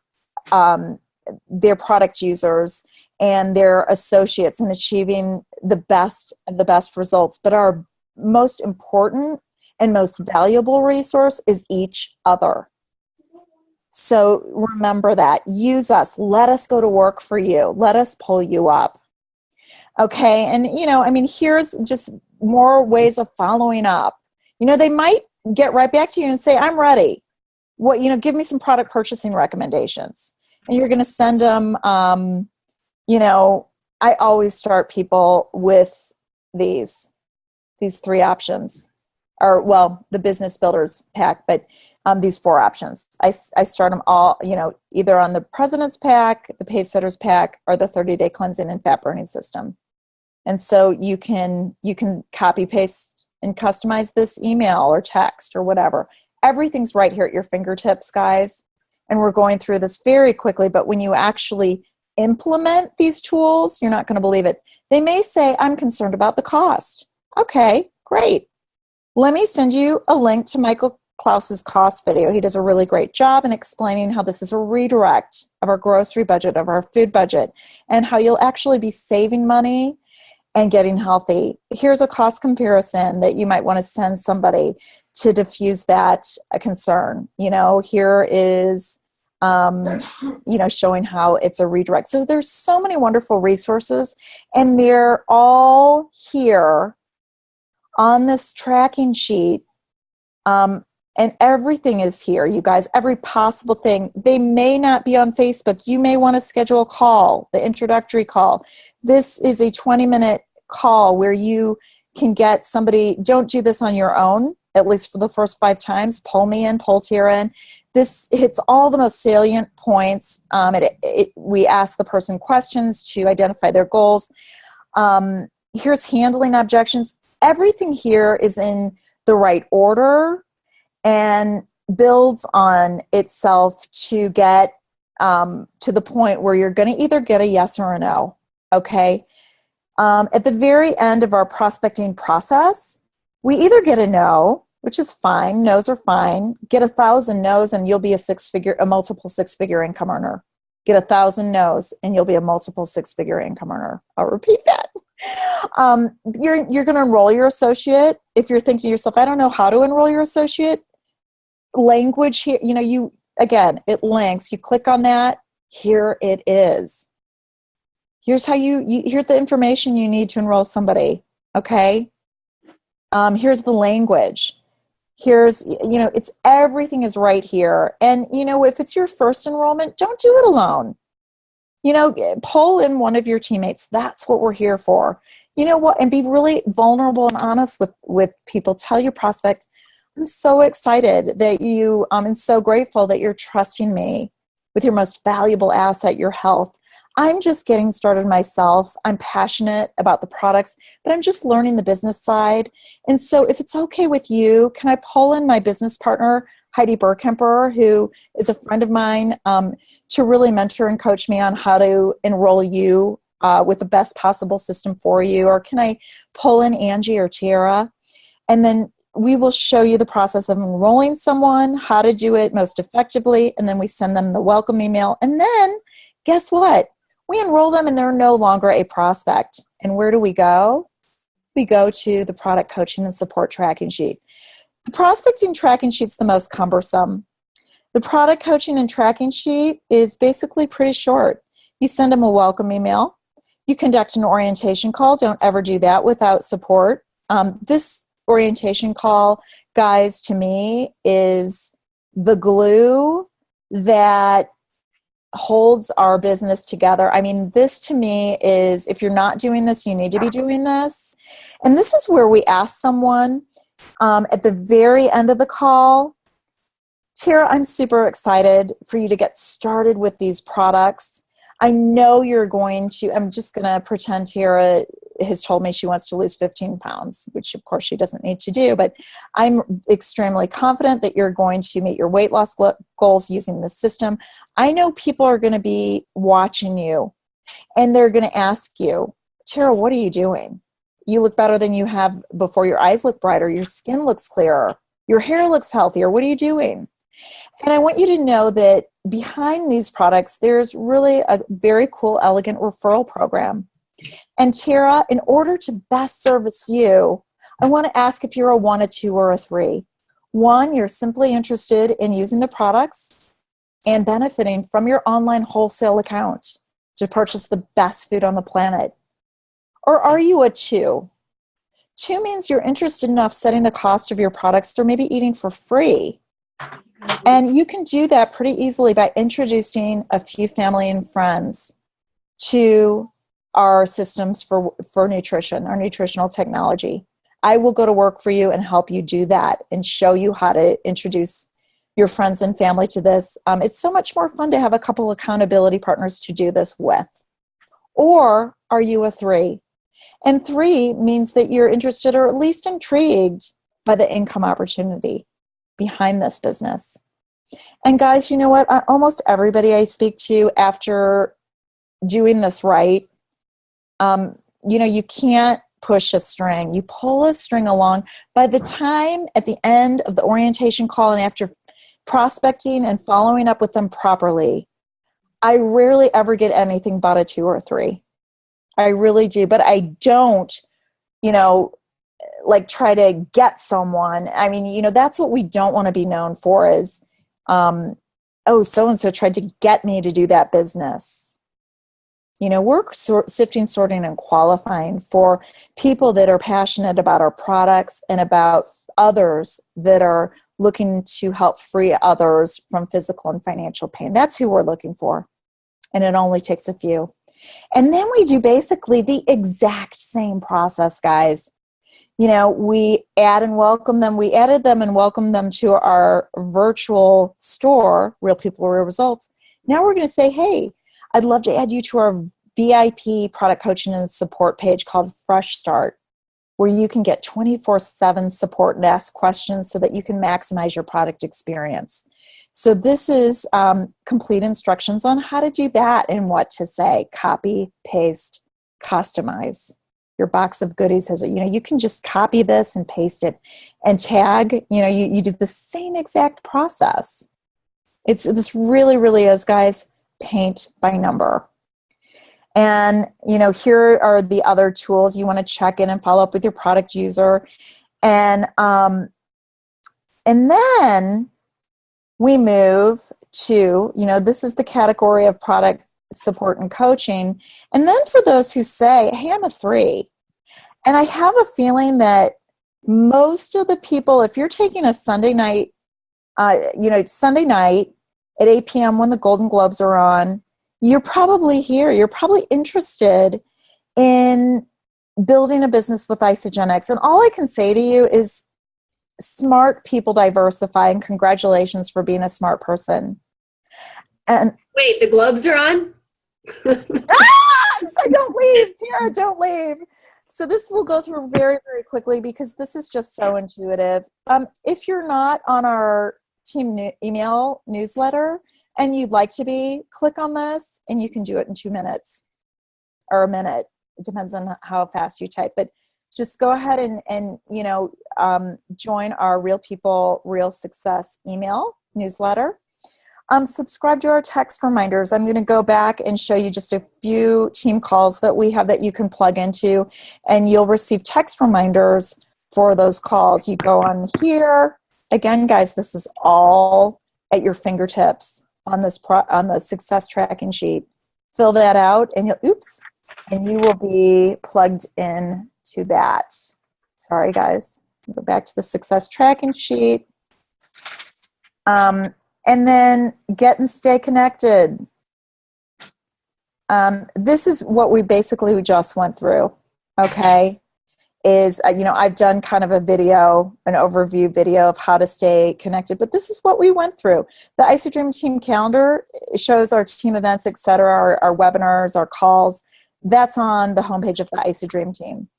product users and their associates in achieving the best of the best results. But our most important and most valuable resource is each other. So remember that. Use us. Let us go to work for you. Let us pull you up. Okay, and here's just more ways of following up. They might get right back to you and say, I'm ready. What, give me some product purchasing recommendations. And you're going to send them, I always start people with these 3 options. or well, the business builders pack, but these 4 options. I start them all, either on the president's pack, the pace setters pack, or the 30-day cleansing and fat burning system. And so you can copy paste and customize this email or text or whatever. Everything's right here at your fingertips, guys. And we're going through this very quickly, but when you actually implement these tools, you're not going to believe it. They may say, I'm concerned about the cost. Okay, great. Let me send you a link to Michael Klaus's cost video. He does a really great job in explaining how this is a redirect of our grocery budget, of our food budget, and how you'll actually be saving money and getting healthy. Here's a cost comparison that you might want to send somebody to diffuse that concern. Here is, showing how it's a redirect. So there's so many wonderful resources, and they're all here on this tracking sheet. And everything is here, you guys, every possible thing. They may not be on Facebook. You may want to schedule a call, the introductory call. This is a 20-minute call where you can get somebody. Don't do this on your own, at least for the first 5 times. Pull me in, pull Tara in. This hits all the most salient points. We ask the person questions to identify their goals. Here's handling objections. Everything here is in the right order and builds on itself to get to the point where you're going to either get a yes or a no, okay? At the very end of our prospecting process, we either get a no, which is fine, no's are fine, get 1,000 no's and you'll be a multiple 6-figure income earner. Get 1,000 no's and you'll be a multiple 6-figure income earner. I'll repeat that. You're going to enroll your associate. If you're thinking to yourself, I don't know how to enroll your associate, language here, it links. You click on that. Here it is. Here's how here's the information you need to enroll somebody. Okay. Here's the language. Here's, it's everything is right here. And, if it's your first enrollment, don't do it alone. Pull in one of your teammates. That's what we're here for. You know what? And be really vulnerable and honest with people. Tell your prospect, I'm so excited that you, and so grateful that you're trusting me with your most valuable asset, your health. I'm just getting started myself. I'm passionate about the products, but I'm just learning the business side. And so if it's okay with you, can I pull in my business partner, Heidi Burkemper, who is a friend of mine, to really mentor and coach me on how to enroll you with the best possible system for you? Or can I pull in Angie or Tara? And then we will show you the process of enrolling someone, how to do it most effectively, and then we send them the welcome email. And then, guess what? We enroll them and they're no longer a prospect. And where do we go? We go to the product coaching and support tracking sheet. The prospecting tracking sheet is the most cumbersome. The product coaching and tracking sheet is basically pretty short. You send them a welcome email. You conduct an orientation call. Don't ever do that without support. This orientation call, guys, to me is the glue that holds our business together. I mean, this to me is, if you're not doing this, you need to be doing this. And this is where we ask someone at the very end of the call, Tara, I'm super excited for you to get started with these products. I know you're going to, I'm just going to pretend Tara has told me she wants to lose 15 pounds, which of course she doesn't need to do, but I'm extremely confident that you're going to meet your weight loss goals using this system. I know people are going to be watching you and they're going to ask you, Tara, what are you doing? You look better than you have before. Your eyes look brighter. Your skin looks clearer. Your hair looks healthier. What are you doing? And I want you to know that behind these products, there's really a very cool, elegant referral program. And Tara, in order to best service you, I want to ask if you're a 1, a 2, or a 3. 1, you're simply interested in using the products and benefiting from your online wholesale account to purchase the best food on the planet. Or are you a 2? 2 means you're interested in offsetting the cost of your products or maybe eating for free. And you can do that pretty easily by introducing a few family and friends to our systems for nutrition, our nutritional technology. I will go to work for you and help you do that and show you how to introduce your friends and family to this. It's so much more fun to have a couple accountability partners to do this with. Or are you a 3? And 3 means that you're interested or at least intrigued by the income opportunity behind this business. And guys, you know what? Almost everybody I speak to after doing this right, you can't push a string. You pull a string along. By the time at the end of the orientation call and after prospecting and following up with them properly, I rarely ever get anything but a 2 or 3. I really do. But I don't, try to get someone. I mean, that's what we don't want to be known for is, so-and-so tried to get me to do that business. We're sifting, sorting, and qualifying for people that are passionate about our products and about others that are looking to help free others from physical and financial pain. That's who we're looking for. And it only takes a few. And then we do basically the exact same process, guys. We add and welcome them. We added them and welcomed them to our virtual store, Real People, Real Results. Now we're going to say, hey, I'd love to add you to our VIP product coaching and support page called Fresh Start, where you can get 24/7 support and ask questions so that you can maximize your product experience. So this is complete instructions on how to do that and what to say. Copy, paste, customize. Your box of goodies has, you can just copy this and paste it and tag, you do the same exact process. This really, really is, guys, paint by number. And, here are the other tools. You want to check in and follow up with your product user. And then we move to, this is the category of product support and coaching. And then for those who say, hey, I'm a 3. And I have a feeling that most of the people, if you're taking a Sunday night, Sunday night at 8 p.m. when the Golden Globes are on, you're probably here. You're probably interested in building a business with Isagenix. And all I can say to you is smart people diversify, and congratulations for being a smart person. And wait, the Globes are on? So don't leave, Tara, don't leave. So this will go through very, very quickly because this is just so intuitive. If you're not on our team email newsletter and you'd like to be, click on this and you can do it in 2 minutes or a minute. It depends on how fast you type. But just go ahead and join our Real People, Real Success email newsletter. Subscribe to our text reminders. I'm going to go back and show you just a few team calls that we have that you can plug into, and you'll receive text reminders for those calls. You go on here. Again, guys, this is all at your fingertips on this on the success tracking sheet. Fill that out, and you will be plugged in to that. Sorry, guys. Go back to the success tracking sheet. And then get and stay connected. This is what we just went through, okay? I've done kind of an overview video of how to stay connected, but this is what we went through. The IsoDream team calendar shows our team events, et cetera, our webinars, our calls. That's on the homepage of the IsoDream team.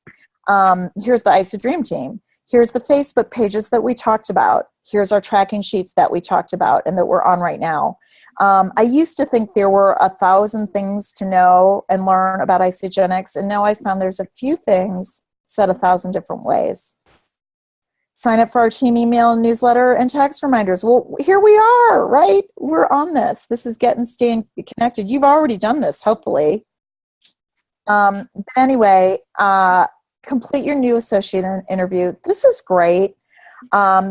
Here's the IsoDream team. Here's the Facebook pages that we talked about. Here's our tracking sheets that we talked about and that we're on right now. I used to think there were 1,000 things to know and learn about Isagenix, and now I found there's a few things said 1,000 different ways. Sign up for our team email newsletter and text reminders. Well, here we are, right? We're on this. This is staying connected. You've already done this, hopefully. But anyway, complete your new associate interview. This is great.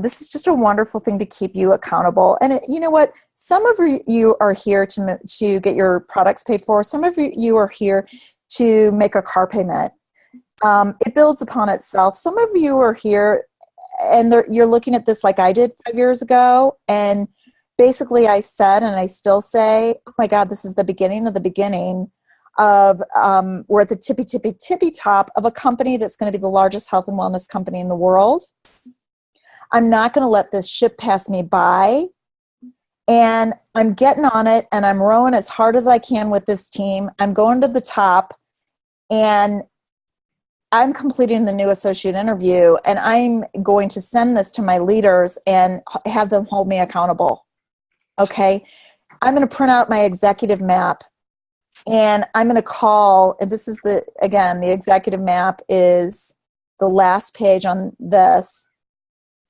This is just a wonderful thing to keep you accountable. And you know what? Some of you are here to get your products paid for. Some of you are here to make a car payment. It builds upon itself. Some of you are here and you're looking at this like I did 5 years ago. And basically I said, and I still say, oh my God, this is the beginning of the beginning we're at the tippy top of a company that's going to be the largest health and wellness company in the world. I'm not going to let this ship pass me by. And I'm getting on it and I'm rowing as hard as I can with this team. I'm going to the top and I'm completing the new associate interview and I'm going to send this to my leaders and have them hold me accountable. Okay. I'm going to print out my executive map and I'm going to call, and this is the executive map is the last page on this.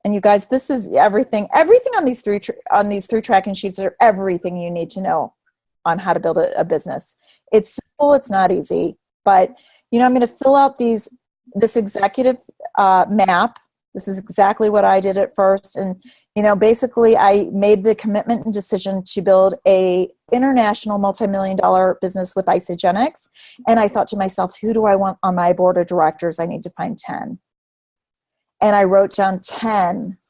And you guys, this is everything on these three tracking sheets are everything you need to know on how to build a business. It's simple, it's not easy, but I'm going to fill out this executive map. This is exactly what I did at first. And, basically I made the commitment and decision to build a international multi-million-dollar business with Isagenix. And I thought to myself, who do I want on my board of directors? I need to find 10. And I wrote down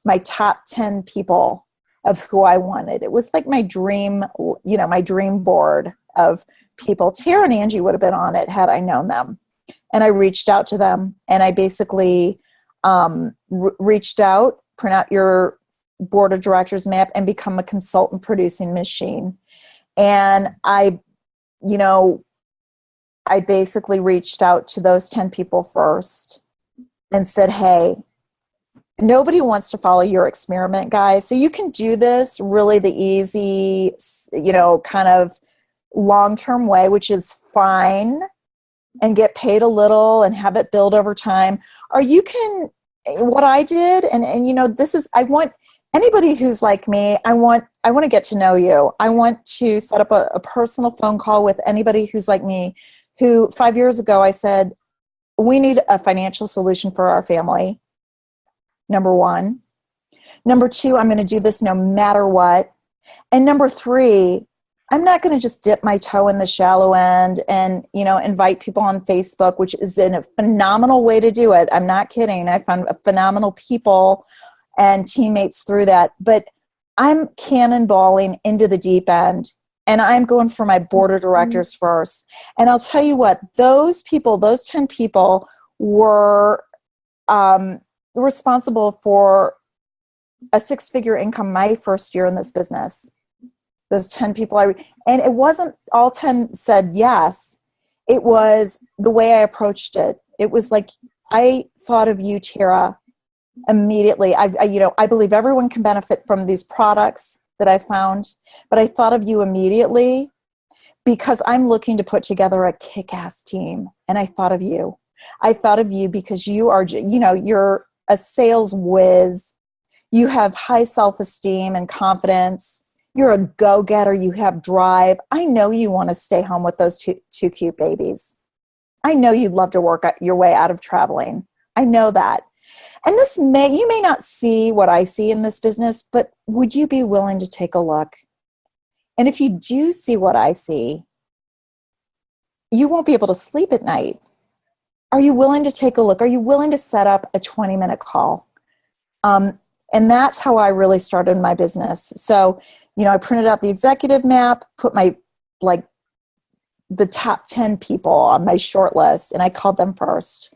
my top 10 people of who I wanted. It was like my dream, my dream board of people. Tara and Angie would have been on it had I known them. And I reached out to them and I basically reached out, print out your board of directors map and become a consultant producing machine. And I basically reached out to those 10 people first and said, hey, nobody wants to follow your experiment, guys. So you can do this really the easy, kind of long-term way, which is fine, and get paid a little and have it build over time. Or you can, what I did, and this is, I want anybody who's like me, I want to get to know you. I want to set up a personal phone call with anybody who's like me, who 5 years ago I said, we need a financial solution for our family. Number one. Number two, I'm going to do this no matter what. And number three, I'm not going to just dip my toe in the shallow end and, invite people on Facebook, which is a phenomenal way to do it. I'm not kidding. I found phenomenal people and teammates through that. But I'm cannonballing into the deep end and I'm going for my board of directors first. And I'll tell you what, those 10 people were responsible for a 6-figure income my first year in this business. Those 10 people, and it wasn't all 10 said yes. It was the way I approached it. It was like, I thought of you, Tara, immediately. I believe everyone can benefit from these products that I found, but I thought of you immediately because I'm looking to put together a kick-ass team. And I thought of you. I thought of you because you are, you're a sales whiz. You have high self-esteem and confidence. You're a go-getter. You have drive. I know you want to stay home with those two cute babies. I know you'd love to work your way out of traveling. I know that. And you may not see what I see in this business, but would you be willing to take a look? And if you do see what I see, you won't be able to sleep at night. Are you willing to take a look? Are you willing to set up a 20-minute call? And that's how I really started my business. So, I printed out the executive map, put the top 10 people on my short list, and I called them first.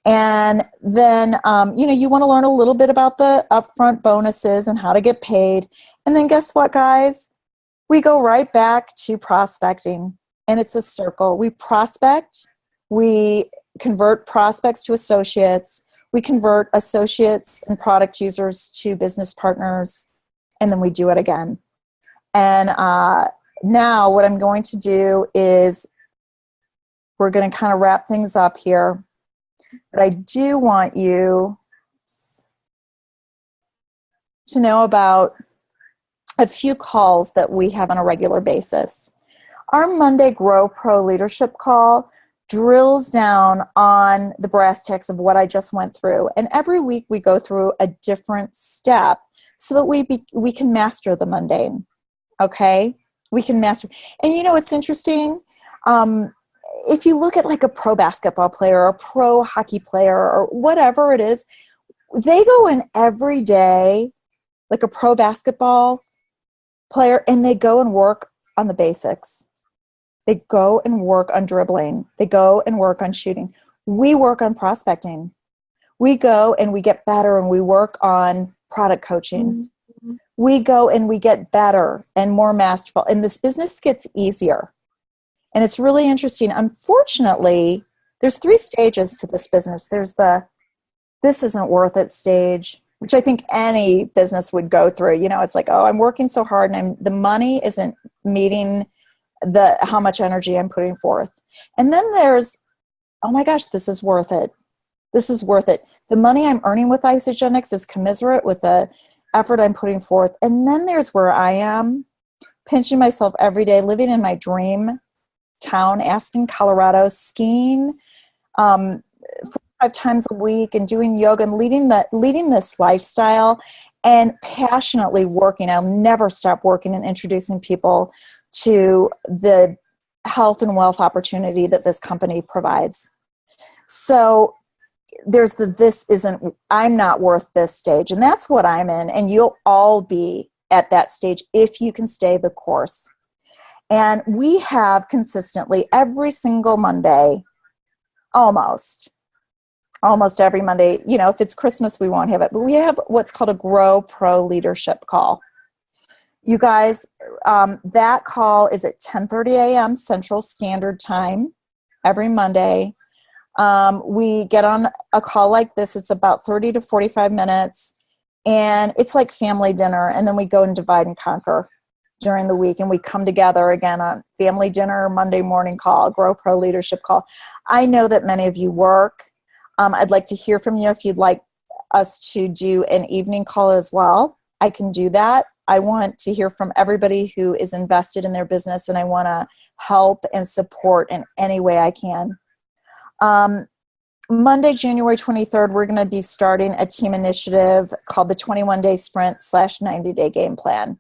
And then, you want to learn a little bit about the upfront bonuses and how to get paid. And then guess what, guys? We go right back to prospecting. And it's a circle. We prospect. We convert prospects to associates. We convert associates and product users to business partners. And then we do it again. And now what I'm going to do is we're going to kind of wrap things up here. But I do want you to know about a few calls that we have on a regular basis. Our Monday Grow Pro leadership call drills down on the brass tacks of what I just went through. And every week we go through a different step so that we can master the mundane. Okay? We can master. And it's interesting. If you look at like a pro basketball player or a pro hockey player or whatever it is, they go in every day, like a pro basketball player, and they go and work on the basics. They go and work on dribbling. They go and work on shooting. We work on prospecting. We go and we get better and we work on product coaching. We go and we get better and more masterful. And this business gets easier. And it's really interesting. Unfortunately, there's 3 stages to this business. There's the this isn't worth it stage, which I think any business would go through. You know, it's like, oh, I'm working so hard and the money isn't meeting how much energy I'm putting forth. And then there's, oh my gosh, this is worth it. This is worth it. The money I'm earning with Isagenix is commensurate with the effort I'm putting forth. And then there's where I am pinching myself every day, living in my dream town, Aspen, Colorado, skiing 4 or 5 times a week and doing yoga and leading this lifestyle and passionately working. I'll never stop working and introducing people to the health and wealth opportunity that this company provides. So there's I'm not worth this stage. And that's what I'm in. And you'll all be at that stage if you can stay the course. And we have consistently every single Monday, almost every Monday, you know, if it's Christmas, we won't have it, but we have what's called a Grow Pro Leadership Call. You guys, that call is at 10:30 a.m. Central Standard Time every Monday. We get on a call like this. It's about 30 to 45 minutes, and it's like family dinner, and then we go and divide and conquer during the week, and we come together again on family dinner, Monday morning call, Grow Pro Leadership Call. I know that many of you work. I'd like to hear from you if you'd like us to do an evening call as well. I can do that. I want to hear from everybody who is invested in their business, and I want to help and support in any way I can. Monday, January 23rd, we're going to be starting a team initiative called the 21-Day Sprint / 90-Day Game Plan.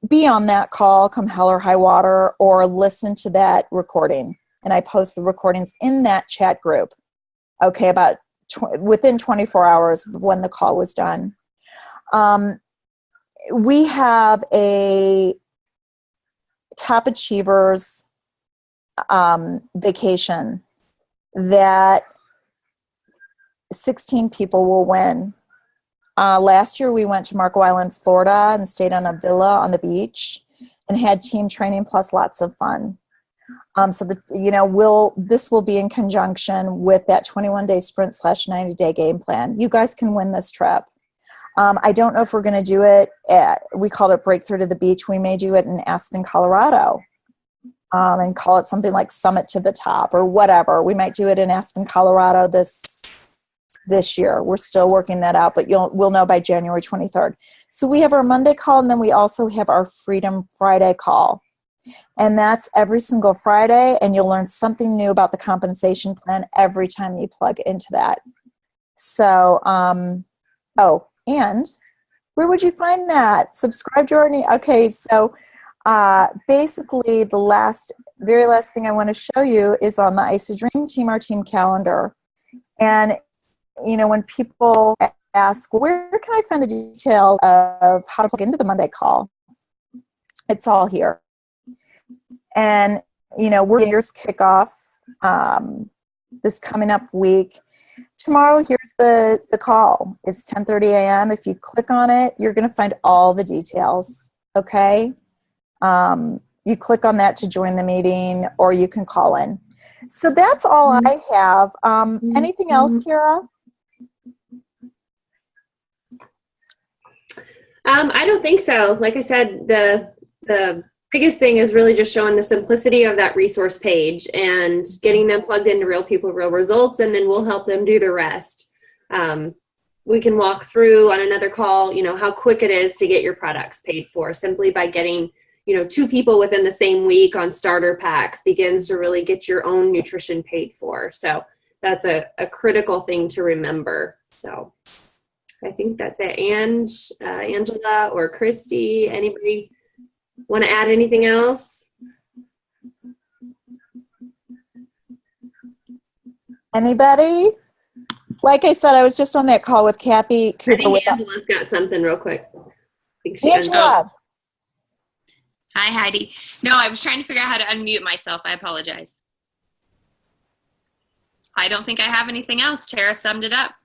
Be on that call, come hell or high water, or listen to that recording. And I post the recordings in that chat group, okay, about within 24 hours of when the call was done. We have a top achievers vacation that 16 people will win. Last year we went to Marco Island, Florida, and stayed on a villa on the beach and had team training plus lots of fun. So that, you know, this will be in conjunction with that 21-day sprint / 90-day game plan. You guys can win this trip. I don't know if we're going to do it we called it Breakthrough to the Beach. We may do it in Aspen, Colorado, and call it something like Summit to the Top or whatever. We might do it in Aspen, Colorado this year. We're still working that out, but we'll know by January 23rd. So we have our Monday call, and then we also have our Freedom Friday call. And that's every single Friday, and you'll learn something new about the compensation plan every time you plug into that. So, and where would you find that? Subscribe to our okay, so basically the very last thing I want to show you is on the Isa Dream Team, our team calendar. And, you know, when people ask, where can I find the details of how to plug into the Monday call? It's all here. And, you know, we're year's kickoff this coming up week. Tomorrow, here's the call. It's 10:30 a.m. If you click on it, you're going to find all the details, okay? You click on that to join the meeting, or you can call in. So that's all I have. Anything else, Tara? I don't think so. Like I said, the biggest thing is really just showing the simplicity of that resource page and getting them plugged into real people, real results, and then we'll help them do the rest. We can walk through on another call, you know, how quick it is to get your products paid for simply by getting, you know, 2 people within the same week on starter packs begins to really get your own nutrition paid for. So that's a critical thing to remember. So I think that's it. And Angela or Christy, anybody want to add anything else? Anybody? Like I said, I was just on that call with Kathy Cooper. I think Angela's got something real quick. I think Angela. Hi, Heidi. No, I was trying to figure out how to unmute myself. I apologize. I don't think I have anything else. Tara summed it up.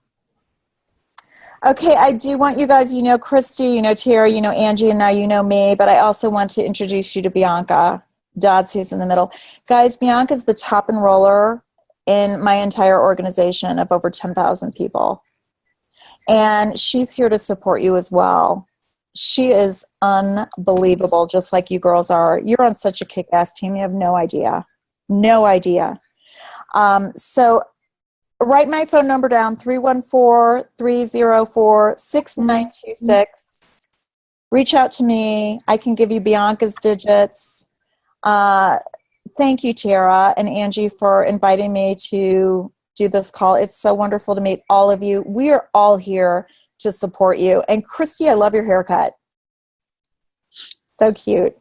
Okay, I do want you guys, you know Christy, you know Tara, you know Angie, and now you know me, but I also want to introduce you to Bianca Dodds, who's in the middle. Guys, Bianca's the top enroller in my entire organization of over 10,000 people. And she's here to support you as well. She is unbelievable, just like you girls are. You're on such a kick-ass team. You have no idea. No idea. So write my phone number down, 314-304-6926. Reach out to me. I can give you Bianca's digits. Thank you, Tara and Angie, for inviting me to do this call. It's so wonderful to meet all of you. We are all here to support you. And Christy, I love your haircut. So cute.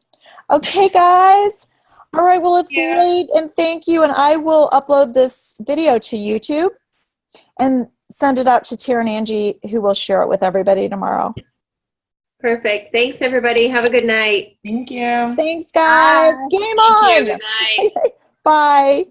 Okay, guys. All right, well, it's late, and thank you. And I will upload this video to YouTube and send it out to Tara and Angie, who will share it with everybody tomorrow. Perfect. Thanks, everybody. Have a good night. Thank you. Thanks, guys. Game on. Thank you. Good night. Bye.